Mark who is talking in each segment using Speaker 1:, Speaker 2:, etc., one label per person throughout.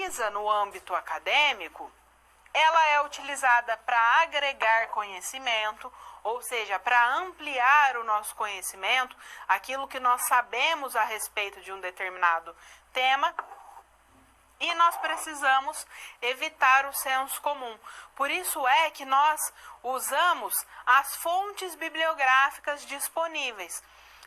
Speaker 1: pesquisa no âmbito acadêmico, ela é utilizada para agregar conhecimento, ou seja, para ampliar o nosso conhecimento, aquilo que nós sabemos a respeito de um determinado tema, e nós precisamos evitar o senso comum. Por isso é que nós usamos as fontes bibliográficas disponíveis.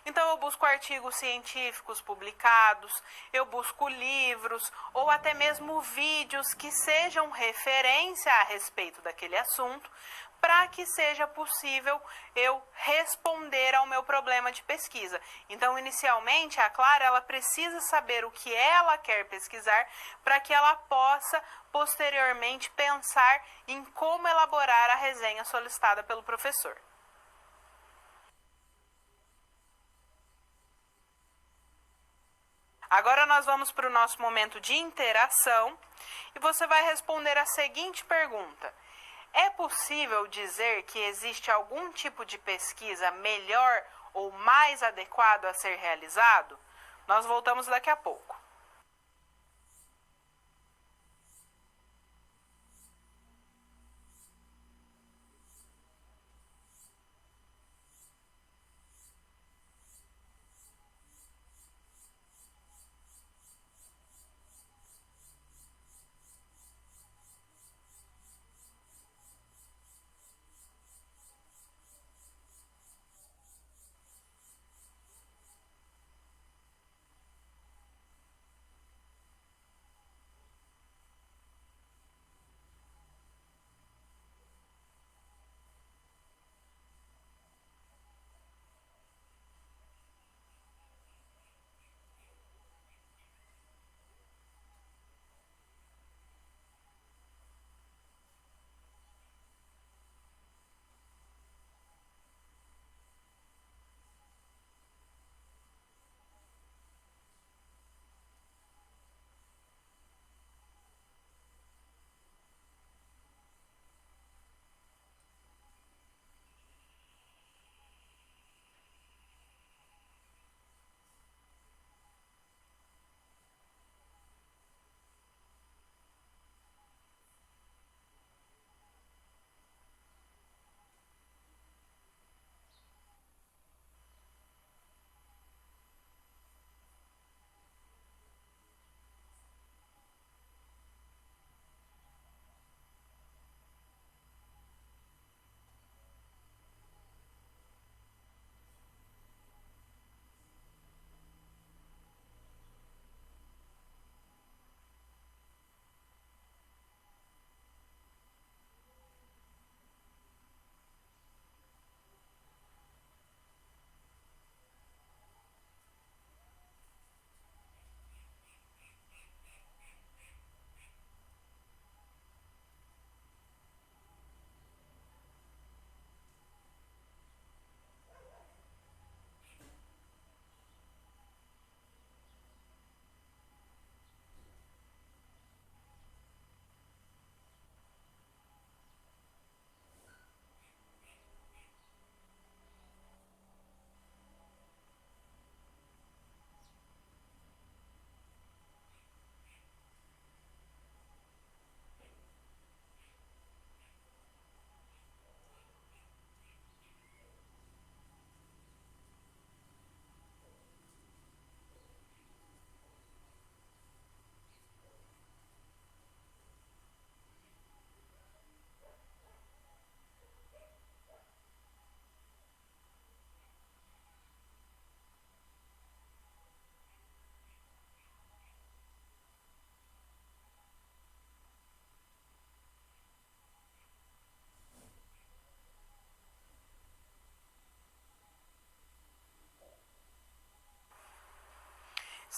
Speaker 1: Então, eu busco artigos científicos publicados, eu busco livros ou até mesmo vídeos que sejam referência a respeito daquele assunto, para que seja possível eu responder ao meu problema de pesquisa. Então, inicialmente, a Clara ela precisa saber o que ela quer pesquisar para que ela possa, posteriormente, pensar em como elaborar a resenha solicitada pelo professor. Agora nós vamos para o nosso momento de interação e você vai responder a seguinte pergunta: é possível dizer que existe algum tipo de pesquisa melhor ou mais adequado a ser realizado? Nós voltamos daqui a pouco.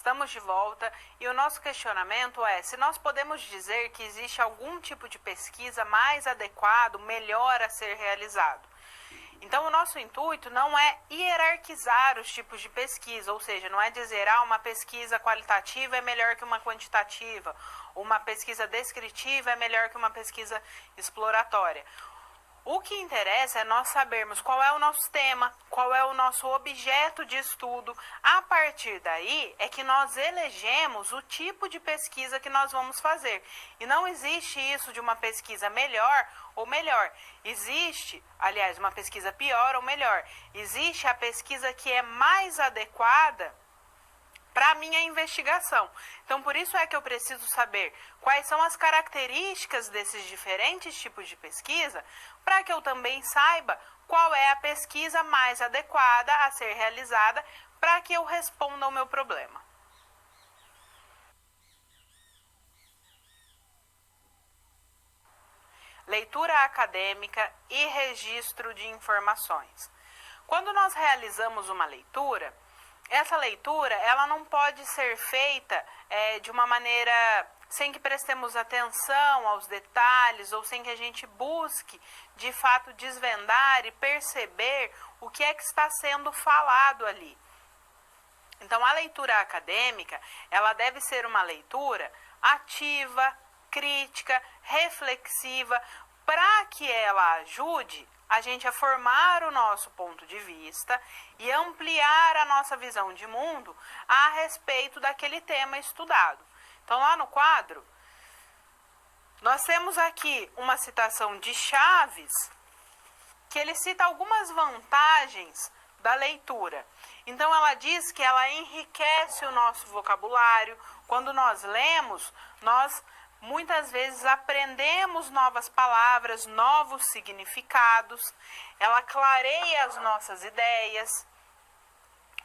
Speaker 1: Estamos de volta e o nosso questionamento é se nós podemos dizer que existe algum tipo de pesquisa mais adequado, melhor a ser realizado. Então, o nosso intuito não é hierarquizar os tipos de pesquisa, ou seja, não é dizer uma pesquisa qualitativa é melhor que uma quantitativa, uma pesquisa descritiva é melhor que uma pesquisa exploratória. O que interessa é nós sabermos qual é o nosso tema, qual é o nosso objeto de estudo. A partir daí é que nós elegemos o tipo de pesquisa que nós vamos fazer. E não existe isso de uma pesquisa melhor ou melhor. Existe, aliás, uma pesquisa pior ou melhor. Existe a pesquisa que é mais adequada para a minha investigação. Então, por isso é que eu preciso saber quais são as características desses diferentes tipos de pesquisa, para que eu também saiba qual é a pesquisa mais adequada a ser realizada para que eu responda ao meu problema. Leitura acadêmica e registro de informações. Quando nós realizamos uma leitura, essa leitura ela não pode ser feita de uma maneira sem que prestemos atenção aos detalhes ou sem que a gente busque, de fato, desvendar e perceber o que é que está sendo falado ali. Então, a leitura acadêmica, ela deve ser uma leitura ativa, crítica, reflexiva, para que ela ajude a gente a formar o nosso ponto de vista e ampliar a nossa visão de mundo a respeito daquele tema estudado. Então, lá no quadro, nós temos aqui uma citação de Chaves, que ele cita algumas vantagens da leitura. Então, ela diz que ela enriquece o nosso vocabulário. Quando nós lemos, nós muitas vezes aprendemos novas palavras, novos significados. Ela clareia as nossas ideias,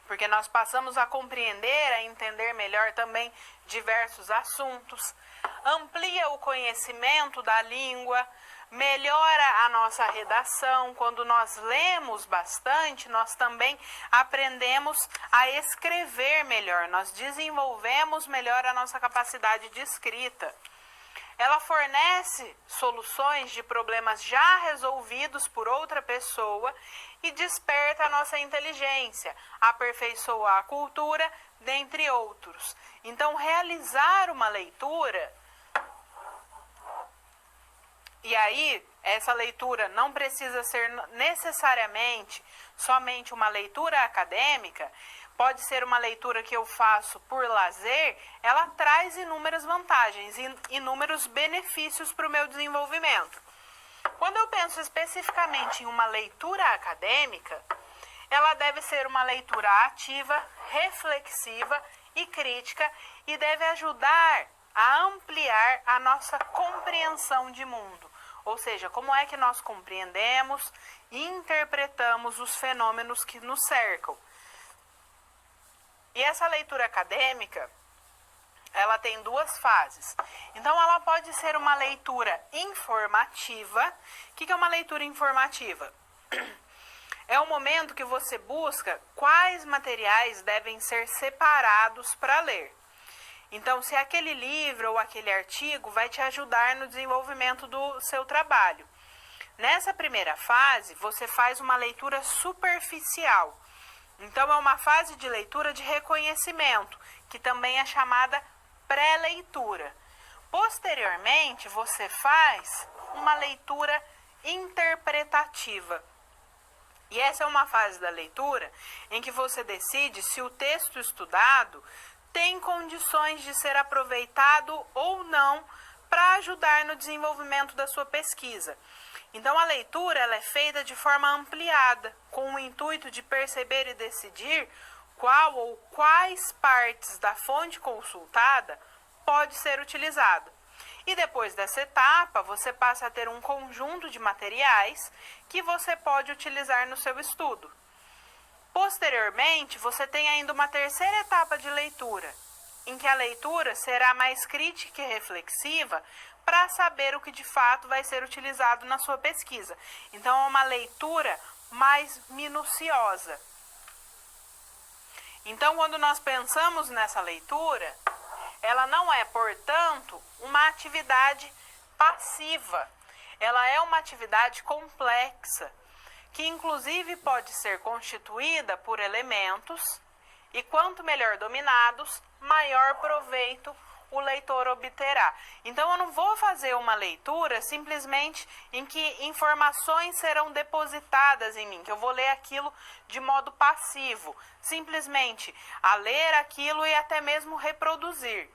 Speaker 1: porque nós passamos a compreender, a entender melhor também diversos assuntos. Amplia o conhecimento da língua, melhora a nossa redação. Quando nós lemos bastante, nós também aprendemos a escrever melhor, nós desenvolvemos melhor a nossa capacidade de escrita. Ela fornece soluções de problemas já resolvidos por outra pessoa e desperta a nossa inteligência, aperfeiçoa a cultura, dentre outros. Então, realizar uma leitura, e aí, essa leitura não precisa ser necessariamente somente uma leitura acadêmica, pode ser uma leitura que eu faço por lazer, ela traz inúmeras vantagens e inúmeros benefícios para o meu desenvolvimento. Quando eu penso especificamente em uma leitura acadêmica, ela deve ser uma leitura ativa, reflexiva e crítica e deve ajudar a ampliar a nossa compreensão de mundo. Ou seja, como é que nós compreendemos e interpretamos os fenômenos que nos cercam. E essa leitura acadêmica, ela tem duas fases. Então, ela pode ser uma leitura informativa. O que é uma leitura informativa? É o momento que você busca quais materiais devem ser separados para ler. Então, se aquele livro ou aquele artigo vai te ajudar no desenvolvimento do seu trabalho. Nessa primeira fase, você faz uma leitura superficial. Então, é uma fase de leitura de reconhecimento, que também é chamada pré-leitura. Posteriormente, você faz uma leitura interpretativa. E essa é uma fase da leitura em que você decide se o texto estudado tem condições de ser aproveitado ou não para ajudar no desenvolvimento da sua pesquisa. Então, a leitura ela é feita de forma ampliada, com o intuito de perceber e decidir qual ou quais partes da fonte consultada pode ser utilizada. E depois dessa etapa, você passa a ter um conjunto de materiais que você pode utilizar no seu estudo. Posteriormente, você tem ainda uma terceira etapa de leitura, em que a leitura será mais crítica e reflexiva para saber o que de fato vai ser utilizado na sua pesquisa. Então, é uma leitura mais minuciosa. Então, quando nós pensamos nessa leitura, ela não é, portanto, uma atividade passiva. Ela é uma atividade complexa, que inclusive pode ser constituída por elementos, e quanto melhor dominados, maior proveito o leitor obterá. Então, eu não vou fazer uma leitura simplesmente em que informações serão depositadas em mim, que eu vou ler aquilo de modo passivo, simplesmente a ler aquilo e até mesmo reproduzir.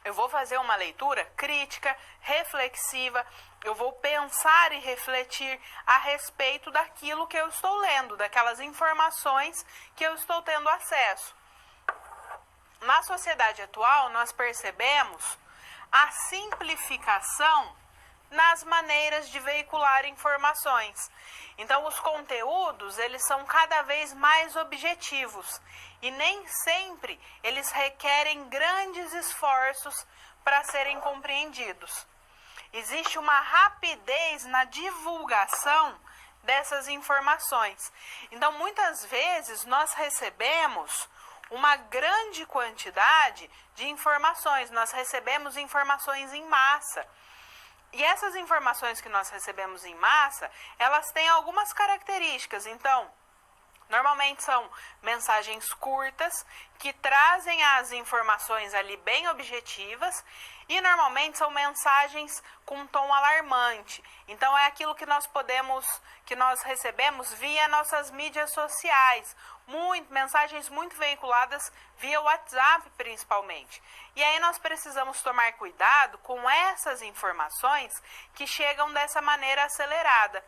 Speaker 1: Eu vou fazer uma leitura crítica, reflexiva, eu vou pensar e refletir a respeito daquilo que eu estou lendo, daquelas informações que eu estou tendo acesso. Na sociedade atual, nós percebemos a simplificação nas maneiras de veicular informações. Então, os conteúdos, eles são cada vez mais objetivos e nem sempre eles requerem grandes esforços para serem compreendidos. Existe uma rapidez na divulgação dessas informações. Então, muitas vezes, nós recebemos uma grande quantidade de informações, nós recebemos informações em massa. E essas informações que nós recebemos em massa, elas têm algumas características. Então, normalmente são mensagens curtas, que trazem as informações ali bem objetivas, e normalmente são mensagens com tom alarmante. Então, é aquilo que nós recebemos via nossas mídias sociais, mensagens muito veiculadas via WhatsApp principalmente. E aí nós precisamos tomar cuidado com essas informações que chegam dessa maneira acelerada.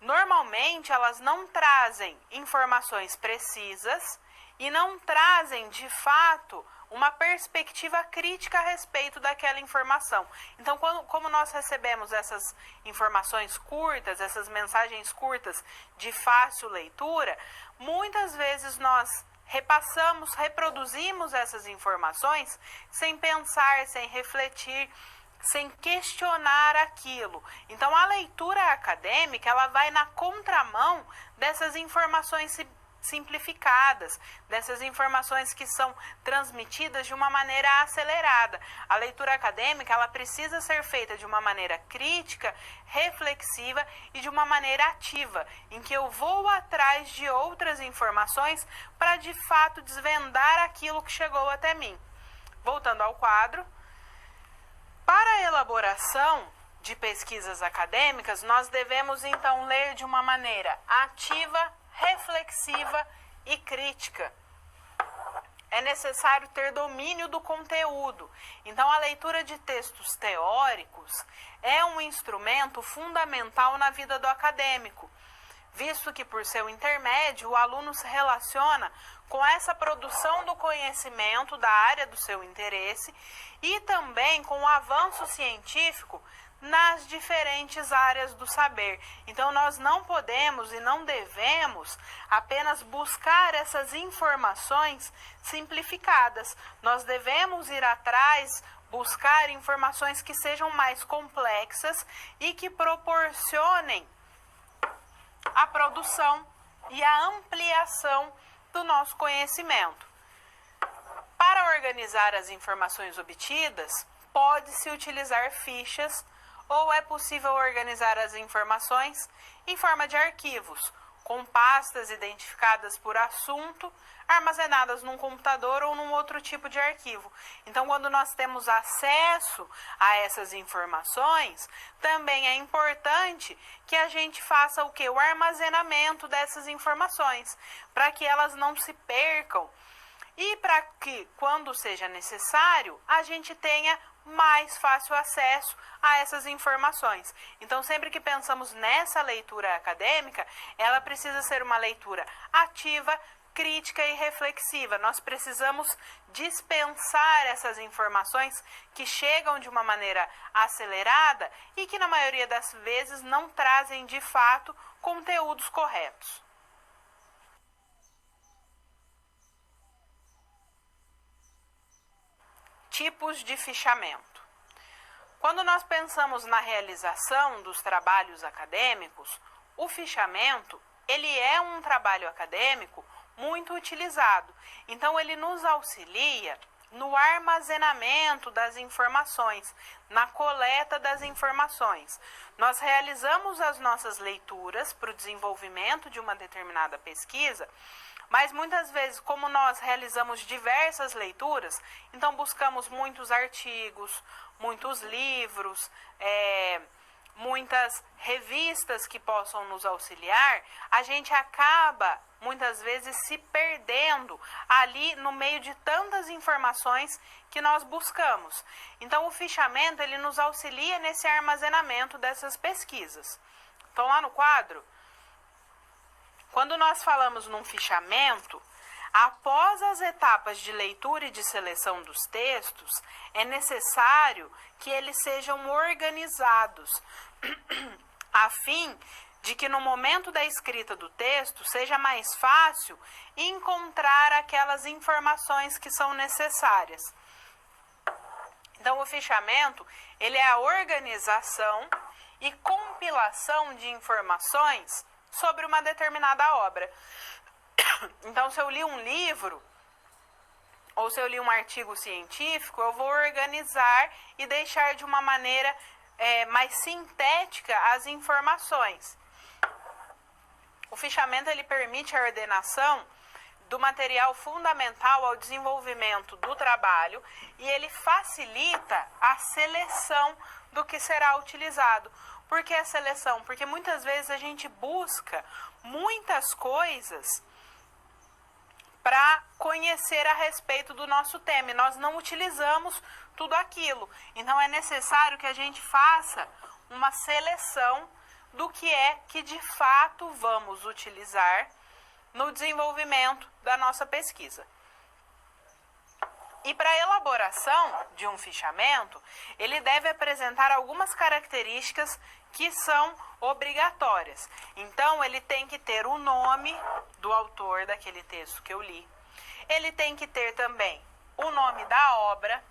Speaker 1: Normalmente elas não trazem informações precisas e não trazem de fato uma perspectiva crítica a respeito daquela informação. Então, como nós recebemos essas informações curtas, essas mensagens curtas de fácil leitura, muitas vezes nós reproduzimos essas informações sem pensar, sem refletir, sem questionar aquilo. Então, a leitura acadêmica, ela vai na contramão dessas informações simplificadas, dessas informações que são transmitidas de uma maneira acelerada. A leitura acadêmica, ela precisa ser feita de uma maneira crítica, reflexiva e de uma maneira ativa, em que eu vou atrás de outras informações para de fato desvendar aquilo que chegou até mim. Voltando ao quadro, para a elaboração de pesquisas acadêmicas, nós devemos então ler de uma maneira ativa, reflexiva e crítica. É necessário ter domínio do conteúdo. Então, a leitura de textos teóricos é um instrumento fundamental na vida do acadêmico, visto que, por seu intermédio, o aluno se relaciona com essa produção do conhecimento da área do seu interesse e também com o avanço científico nas diferentes áreas do saber. Então, nós não podemos e não devemos apenas buscar essas informações simplificadas. Nós devemos ir atrás, buscar informações que sejam mais complexas e que proporcionem a produção e a ampliação do nosso conhecimento. Para organizar as informações obtidas, pode-se utilizar fichas ou é possível organizar as informações em forma de arquivos, com pastas identificadas por assunto, armazenadas num computador ou num outro tipo de arquivo. Então, quando nós temos acesso a essas informações, também é importante que a gente faça o quê? O armazenamento dessas informações, para que elas não se percam e para que, quando seja necessário, a gente tenha mais fácil acesso a essas informações. Então, sempre que pensamos nessa leitura acadêmica, ela precisa ser uma leitura ativa, crítica e reflexiva. Nós precisamos dispensar essas informações que chegam de uma maneira acelerada e que, na maioria das vezes, não trazem, de fato, conteúdos corretos. Tipos de fichamento. Quando nós pensamos na realização dos trabalhos acadêmicos, o fichamento, ele é um trabalho acadêmico muito utilizado. Então, ele nos auxilia no armazenamento das informações, na coleta das informações. Nós realizamos as nossas leituras para o desenvolvimento de uma determinada pesquisa, Mas muitas vezes, como nós realizamos diversas leituras, então buscamos muitos artigos, muitos livros, muitas revistas que possam nos auxiliar, a gente acaba muitas vezes se perdendo ali no meio de tantas informações que nós buscamos. Então o fichamento ele nos auxilia nesse armazenamento dessas pesquisas. Então lá no quadro, quando nós falamos num fichamento, após as etapas de leitura e de seleção dos textos, é necessário que eles sejam organizados, a fim de que no momento da escrita do texto seja mais fácil encontrar aquelas informações que são necessárias. Então, o fichamento, ele é a organização e compilação de informações sobre uma determinada obra. Então, se eu li um livro, ou se eu li um artigo científico, eu vou organizar e deixar de uma maneira mais sintética as informações. O fichamento ele permite a ordenação do material fundamental ao desenvolvimento do trabalho e ele facilita a seleção do que será utilizado. Por que a seleção? Porque muitas vezes a gente busca muitas coisas para conhecer a respeito do nosso tema e nós não utilizamos tudo aquilo. Então é necessário que a gente faça uma seleção do que é que de fato vamos utilizar no desenvolvimento da nossa pesquisa. E para a elaboração de um fichamento, ele deve apresentar algumas características que são obrigatórias. Então, ele tem que ter o nome do autor daquele texto que eu li. Ele tem que ter também o nome da obra.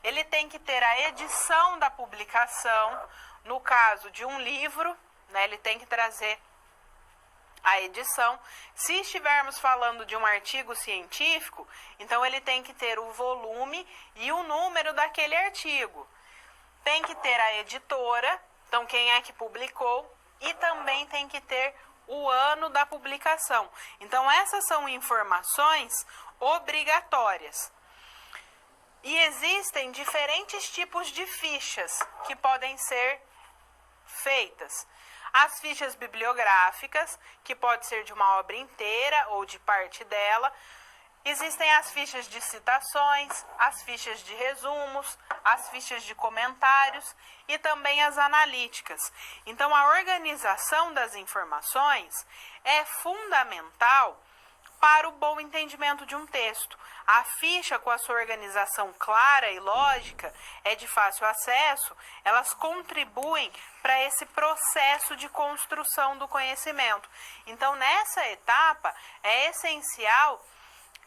Speaker 1: Ele tem que ter a edição da publicação. No caso de um livro, né, ele tem que trazer a edição. Se estivermos falando de um artigo científico, então ele tem que ter o volume e o número daquele artigo. Tem que ter a editora, então quem é que publicou, e também tem que ter o ano da publicação. Então essas são informações obrigatórias. E existem diferentes tipos de fichas que podem ser feitas. As fichas bibliográficas, que pode ser de uma obra inteira ou de parte dela. Existem as fichas de citações, as fichas de resumos, as fichas de comentários e também as analíticas. Então, a organização das informações é fundamental para o bom entendimento de um texto. A ficha, com a sua organização clara e lógica, é de fácil acesso, elas contribuem para esse processo de construção do conhecimento. Então, nessa etapa, é essencial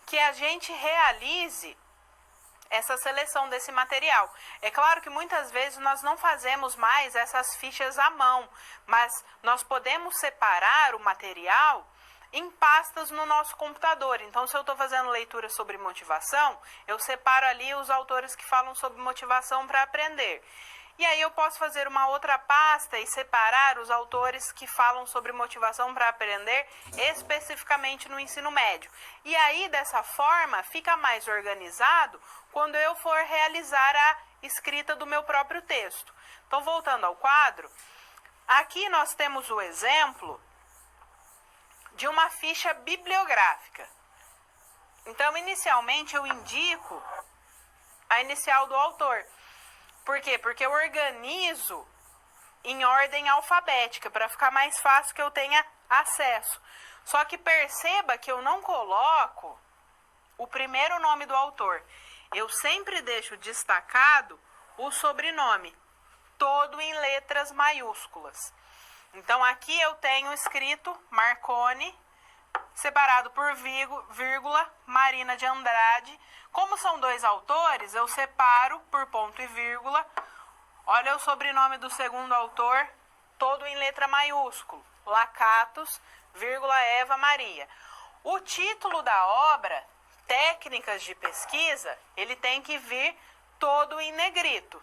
Speaker 1: que a gente realize essa seleção desse material. É claro que muitas vezes nós não fazemos mais essas fichas à mão, mas nós podemos separar o material em pastas no nosso computador. Então, se eu estou fazendo leitura sobre motivação, eu separo ali os autores que falam sobre motivação para aprender. E aí eu posso fazer uma outra pasta e separar os autores que falam sobre motivação para aprender especificamente no ensino médio. E aí, dessa forma, fica mais organizado quando eu for realizar a escrita do meu próprio texto. Então, voltando ao quadro, aqui nós temos o exemplo de uma ficha bibliográfica. Então, inicialmente, eu indico a inicial do autor. Por quê? Porque eu organizo em ordem alfabética, para ficar mais fácil que eu tenha acesso. Só que perceba que eu não coloco o primeiro nome do autor. Eu sempre deixo destacado o sobrenome, todo em letras maiúsculas. Então, aqui eu tenho escrito Marconi, separado por vírgula, Marina de Andrade. Como são dois autores, eu separo por ponto e vírgula. Olha o sobrenome do segundo autor, todo em letra maiúscula. Lacatos, vírgula, Eva Maria. O título da obra, Técnicas de Pesquisa, ele tem que vir todo em negrito.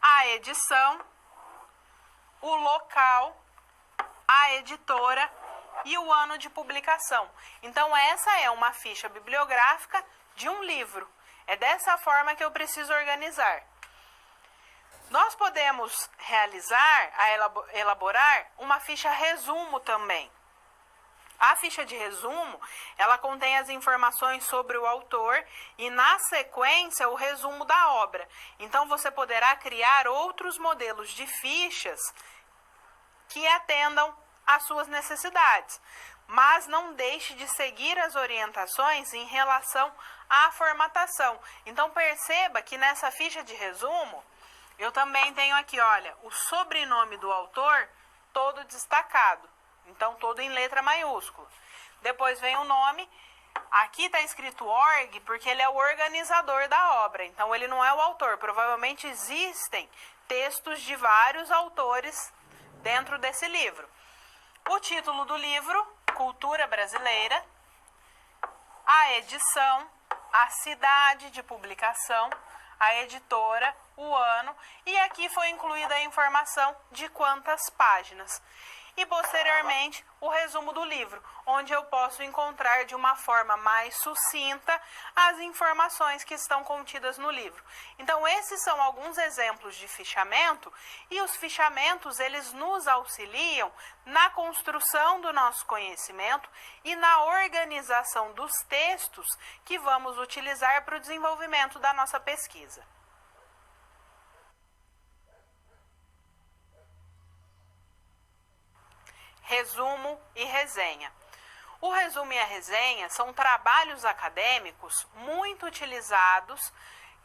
Speaker 1: A edição, o local, a editora e o ano de publicação. Então, essa é uma ficha bibliográfica de um livro. É dessa forma que eu preciso organizar. Nós podemos elaborar uma ficha resumo também. A ficha de resumo, ela contém as informações sobre o autor e, na sequência, o resumo da obra. Então, você poderá criar outros modelos de fichas que atendam às suas necessidades. Mas não deixe de seguir as orientações em relação à formatação. Então, perceba que nessa ficha de resumo, eu também tenho aqui, olha, o sobrenome do autor todo destacado. Então, todo em letra maiúscula. Depois vem o nome. Aqui está escrito org porque ele é o organizador da obra. Então, ele não é o autor. Provavelmente existem textos de vários autores dentro desse livro. O título do livro, Cultura Brasileira. A edição, a cidade de publicação, a editora, o ano. E aqui foi incluída a informação de quantas páginas. E, posteriormente, o resumo do livro, onde eu posso encontrar de uma forma mais sucinta as informações que estão contidas no livro. Então, esses são alguns exemplos de fichamento, e os fichamentos, eles nos auxiliam na construção do nosso conhecimento e na organização dos textos que vamos utilizar para o desenvolvimento da nossa pesquisa. Resumo e resenha. O resumo e a resenha são trabalhos acadêmicos muito utilizados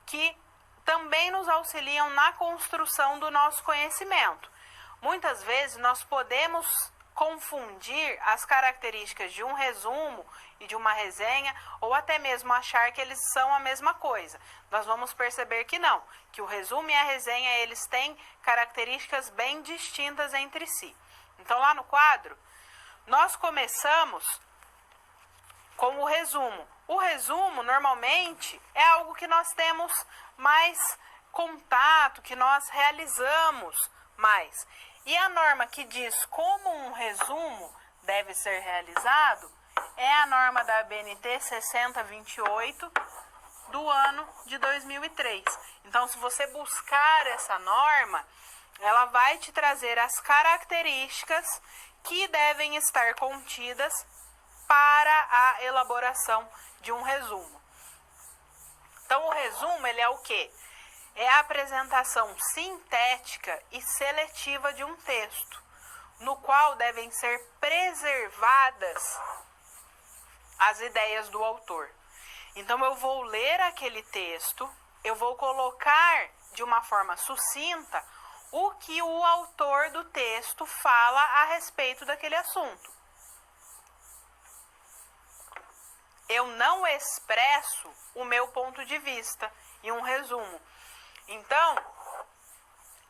Speaker 1: que também nos auxiliam na construção do nosso conhecimento. Muitas vezes nós podemos confundir as características de um resumo e de uma resenha, ou até mesmo achar que eles são a mesma coisa. Nós vamos perceber que não, que o resumo e a resenha, eles têm características bem distintas entre si. Então, lá no quadro, nós começamos com o resumo. O resumo, normalmente, é algo que nós temos mais contato, que nós realizamos mais. E a norma que diz como um resumo deve ser realizado é a norma da ABNT 6028 do ano de 2003. Então, se você buscar essa norma, ela vai te trazer as características que devem estar contidas para a elaboração de um resumo. Então, o resumo, ele é o quê? É a apresentação sintética e seletiva de um texto, no qual devem ser preservadas as ideias do autor. Então, eu vou ler aquele texto, eu vou colocar de uma forma sucinta o que o autor do texto fala a respeito daquele assunto. Eu não expresso o meu ponto de vista em um resumo. Então,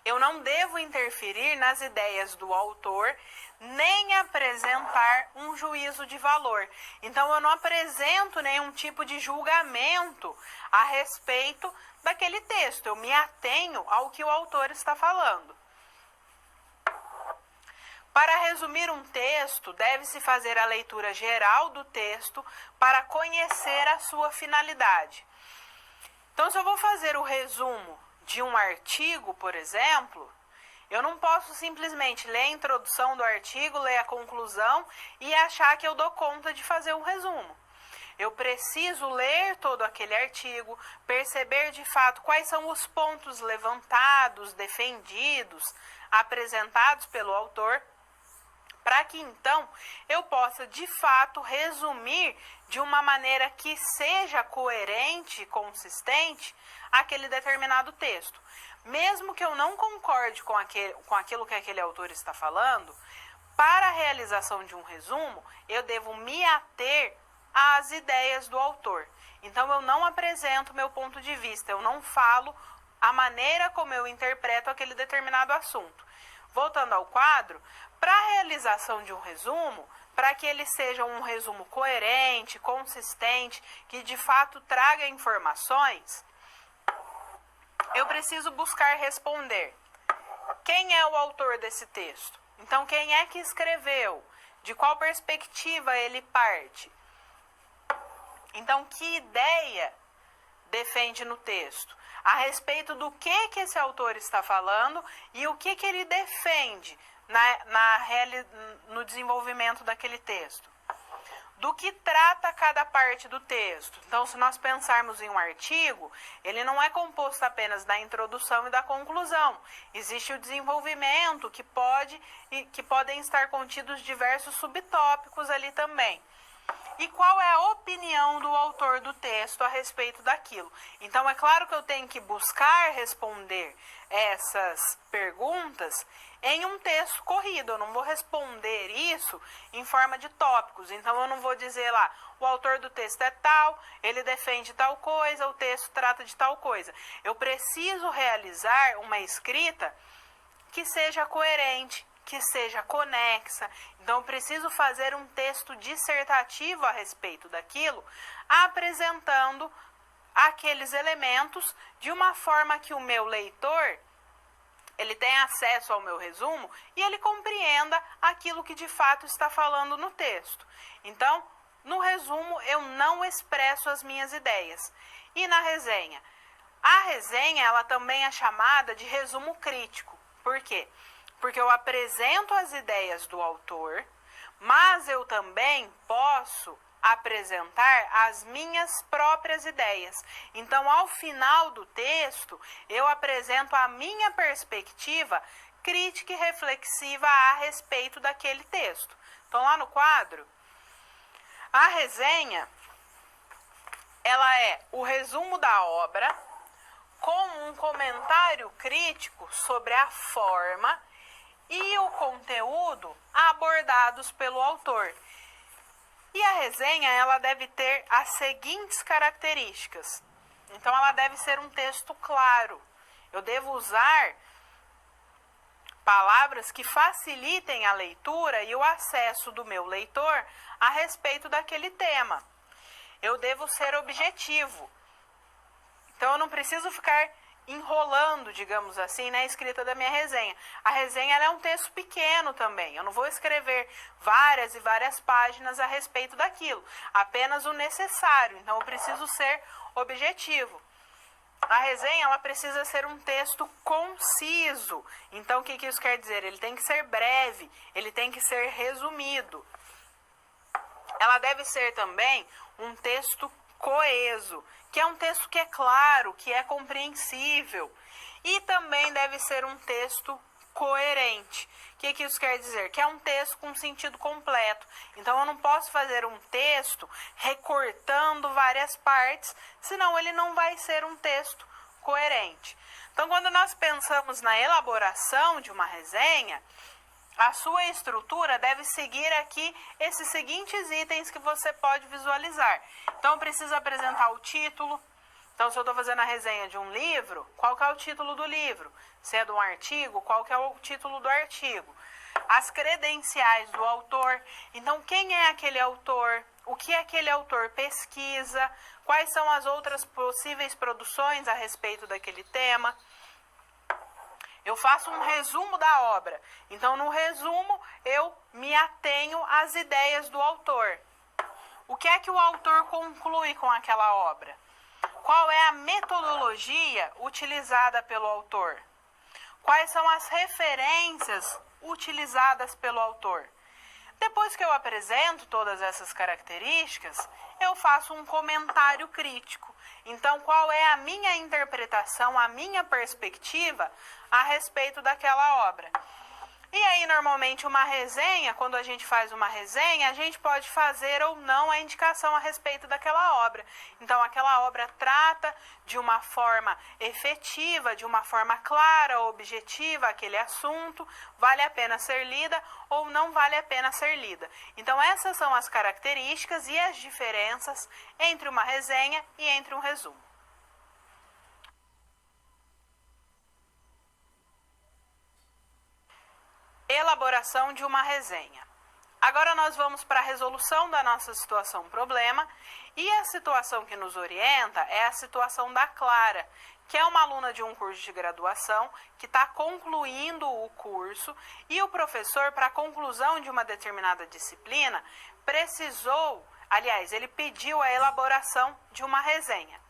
Speaker 1: eu não devo interferir nas ideias do autor, nem apresentar um juízo de valor. Então, eu não apresento nenhum tipo de julgamento a respeito daquele texto. Eu me atenho ao que o autor está falando. Para resumir um texto, deve-se fazer a leitura geral do texto para conhecer a sua finalidade. Então, se eu vou fazer o resumo de um artigo, por exemplo, eu não posso simplesmente ler a introdução do artigo, ler a conclusão e achar que eu dou conta de fazer um resumo. Eu preciso ler todo aquele artigo, perceber de fato quais são os pontos levantados, defendidos, apresentados pelo autor, para que então eu possa de fato resumir de uma maneira que seja coerente e consistente aquele determinado texto. Mesmo que eu não concorde com aquilo que aquele autor está falando, para a realização de um resumo, eu devo me ater às ideias do autor. Então, eu não apresento meu ponto de vista, eu não falo a maneira como eu interpreto aquele determinado assunto. Voltando ao quadro, para a realização de um resumo, para que ele seja um resumo coerente, consistente, que de fato traga informações, eu preciso buscar responder quem é o autor desse texto. Então, quem é que escreveu? De qual perspectiva ele parte? Então, que ideia defende no texto? A respeito do que esse autor está falando e o que ele defende no desenvolvimento daquele texto. Do que trata cada parte do texto. Então, se nós pensarmos em um artigo, ele não é composto apenas da introdução e da conclusão. Existe o desenvolvimento que podem estar contidos diversos subtópicos ali também. E qual é a opinião do autor do texto a respeito daquilo? Então, é claro que eu tenho que buscar responder essas perguntas em um texto corrido. Eu não vou responder isso em forma de tópicos. Então, eu não vou dizer lá, o autor do texto é tal, ele defende tal coisa, o texto trata de tal coisa. Eu preciso realizar uma escrita que seja coerente, que seja conexa. Então, eu preciso fazer um texto dissertativo a respeito daquilo, apresentando aqueles elementos de uma forma que o meu leitor ele tenha acesso ao meu resumo e ele compreenda aquilo que de fato está falando no texto. Então, no resumo, eu não expresso as minhas ideias. E na resenha? A resenha, ela também é chamada de resumo crítico. Por quê? Porque eu apresento as ideias do autor, mas eu também posso apresentar as minhas próprias ideias. Então, ao final do texto, eu apresento a minha perspectiva crítica e reflexiva a respeito daquele texto. Então, lá no quadro, a resenha, ela é o resumo da obra com um comentário crítico sobre a forma e o conteúdo abordados pelo autor. E a resenha, ela deve ter as seguintes características. Então, ela deve ser um texto claro. Eu devo usar palavras que facilitem a leitura e o acesso do meu leitor a respeito daquele tema. Eu devo ser objetivo. Então, eu não preciso ficar enrolando, digamos assim, na escrita da minha resenha. A resenha ela é um texto pequeno também. Eu não vou escrever várias e várias páginas a respeito daquilo. Apenas o necessário. Então, eu preciso ser objetivo. A resenha ela precisa ser um texto conciso. Então, o que isso quer dizer? Ele tem que ser breve, ele tem que ser resumido. Ela deve ser também um texto coeso, que é um texto que é claro, que é compreensível. E também deve ser um texto coerente. O que isso quer dizer? Que é um texto com sentido completo. Então, eu não posso fazer um texto recortando várias partes, senão ele não vai ser um texto coerente. Então, quando nós pensamos na elaboração de uma resenha, a sua estrutura deve seguir aqui esses seguintes itens que você pode visualizar. Então, eu preciso apresentar o título. Então, se eu estou fazendo a resenha de um livro, qual que é o título do livro? Se é de um artigo, qual que é o título do artigo? As credenciais do autor. Então, quem é aquele autor? O que aquele autor pesquisa? Quais são as outras possíveis produções a respeito daquele tema? Eu faço um resumo da obra. Então, no resumo, eu me atenho às ideias do autor. O que é que o autor conclui com aquela obra? Qual é a metodologia utilizada pelo autor? Quais são as referências utilizadas pelo autor? Depois que eu apresento todas essas características, eu faço um comentário crítico. Então, qual é a minha interpretação, a minha perspectiva a respeito daquela obra? E aí, normalmente, uma resenha, quando a gente faz uma resenha, a gente pode fazer ou não a indicação a respeito daquela obra. Então, aquela obra trata de uma forma efetiva, de uma forma clara, objetiva, aquele assunto, vale a pena ser lida ou não vale a pena ser lida. Então, essas são as características e as diferenças entre uma resenha e entre um resumo. Elaboração de uma resenha. Agora nós vamos para a resolução da nossa situação-problema, e a situação que nos orienta é a situação da Clara, que é uma aluna de um curso de graduação, que está concluindo o curso, e o professor, para a conclusão de uma determinada disciplina, ele pediu a elaboração de uma resenha.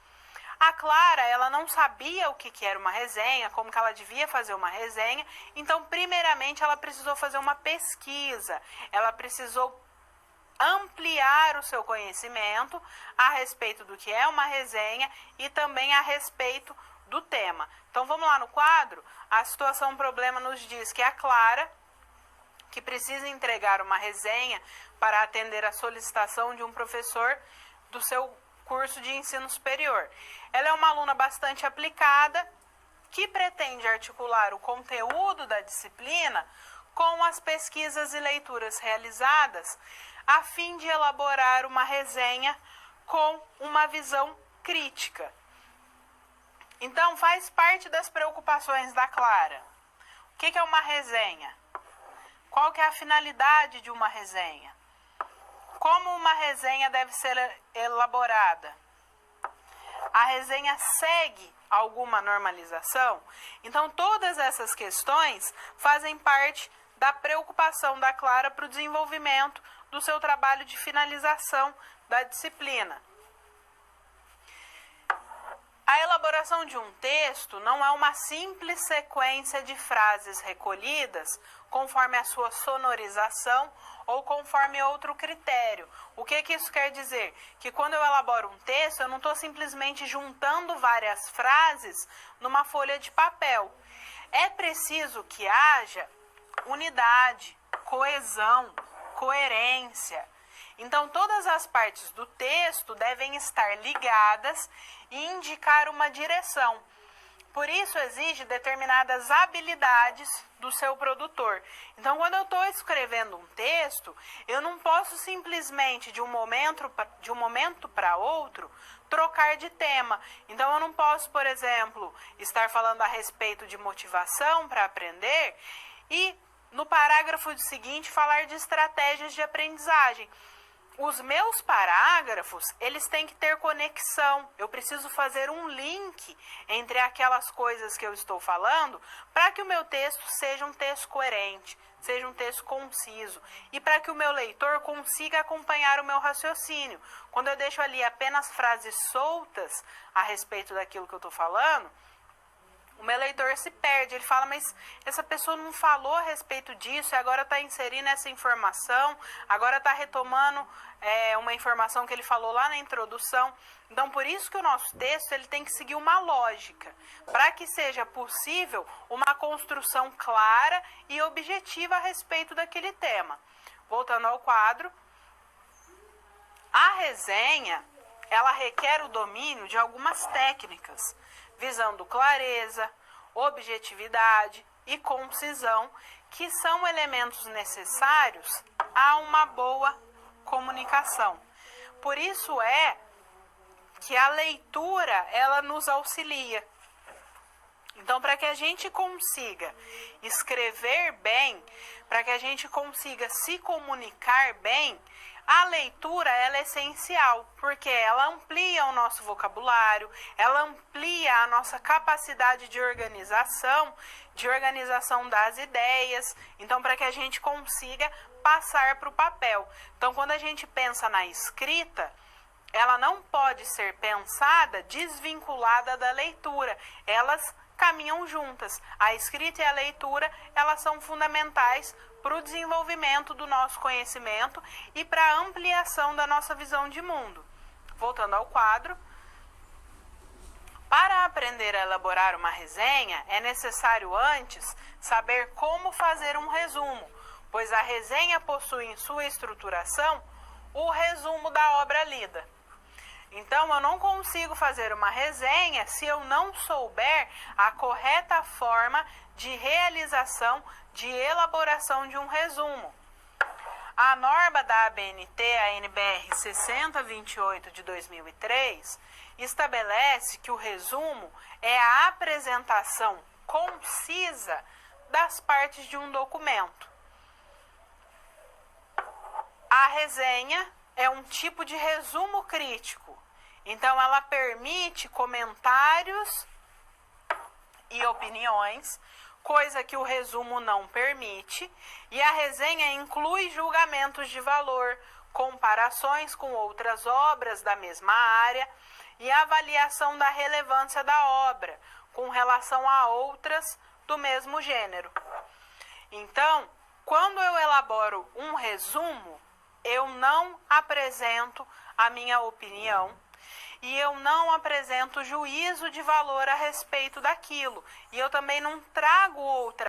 Speaker 1: A Clara, ela não sabia o que era uma resenha, como que ela devia fazer uma resenha, então, primeiramente, ela precisou fazer uma pesquisa, ela precisou ampliar o seu conhecimento a respeito do que é uma resenha e também a respeito do tema. Então, vamos lá no quadro. A situação problema nos diz que a Clara, que precisa entregar uma resenha para atender a solicitação de um professor do seu curso de ensino superior. Ela é uma aluna bastante aplicada, que pretende articular o conteúdo da disciplina com as pesquisas e leituras realizadas, a fim de elaborar uma resenha com uma visão crítica. Então, faz parte das preocupações da Clara. O que é uma resenha? Qual que é a finalidade de uma resenha? Como uma resenha deve ser elaborada? A resenha segue alguma normalização? Então, todas essas questões fazem parte da preocupação da Clara para o desenvolvimento do seu trabalho de finalização da disciplina. A elaboração de um texto não é uma simples sequência de frases recolhidas conforme a sua sonorização ou conforme outro critério. O que isso quer dizer? Que quando eu elaboro um texto, eu não estou simplesmente juntando várias frases numa folha de papel. É preciso que haja unidade, coesão, coerência. Então, todas as partes do texto devem estar ligadas e indicar uma direção. Por isso, exige determinadas habilidades do seu produtor. Então, quando eu estou escrevendo um texto, eu não posso simplesmente, de um momento para outro, trocar de tema. Então, eu não posso, por exemplo, estar falando a respeito de motivação para aprender e, no parágrafo seguinte, falar de estratégias de aprendizagem. Os meus parágrafos, eles têm que ter conexão. Eu preciso fazer um link entre aquelas coisas que eu estou falando para que o meu texto seja um texto coerente, seja um texto conciso e para que o meu leitor consiga acompanhar o meu raciocínio. Quando eu deixo ali apenas frases soltas a respeito daquilo que eu estou falando, o meu leitor se perde, ele fala, mas essa pessoa não falou a respeito disso e agora está inserindo essa informação, agora está retomando uma informação que ele falou lá na introdução. Então, por isso que o nosso texto ele tem que seguir uma lógica, para que seja possível uma construção clara e objetiva a respeito daquele tema. Voltando ao quadro, a resenha, ela requer o domínio de algumas técnicas, visando clareza, objetividade e concisão, que são elementos necessários a uma boa comunicação. Por isso é que a leitura, ela nos auxilia. Então, para que a gente consiga escrever bem, para que a gente consiga se comunicar bem, a leitura ela é essencial, porque ela amplia o nosso vocabulário, ela amplia a nossa capacidade de organização das ideias. Então, para que a gente consiga passar para o papel. Então, quando a gente pensa na escrita, ela não pode ser pensada desvinculada da leitura. Elas caminham juntas. A escrita e a leitura, elas são fundamentais para o desenvolvimento do nosso conhecimento e para a ampliação da nossa visão de mundo. Voltando ao quadro, para aprender a elaborar uma resenha, é necessário antes saber como fazer um resumo, pois a resenha possui em sua estruturação o resumo da obra lida. Então, eu não consigo fazer uma resenha se eu não souber a correta forma de realização, de elaboração de um resumo. A norma da ABNT, a NBR 6028 de 2003, estabelece que o resumo é a apresentação concisa das partes de um documento. A resenha é um tipo de resumo crítico. Então, ela permite comentários e opiniões, coisa que o resumo não permite. E a resenha inclui julgamentos de valor, comparações com outras obras da mesma área e avaliação da relevância da obra com relação a outras do mesmo gênero. Então, quando eu elaboro um resumo, eu não apresento a minha opinião e eu não apresento juízo de valor a respeito daquilo. E eu também não trago outra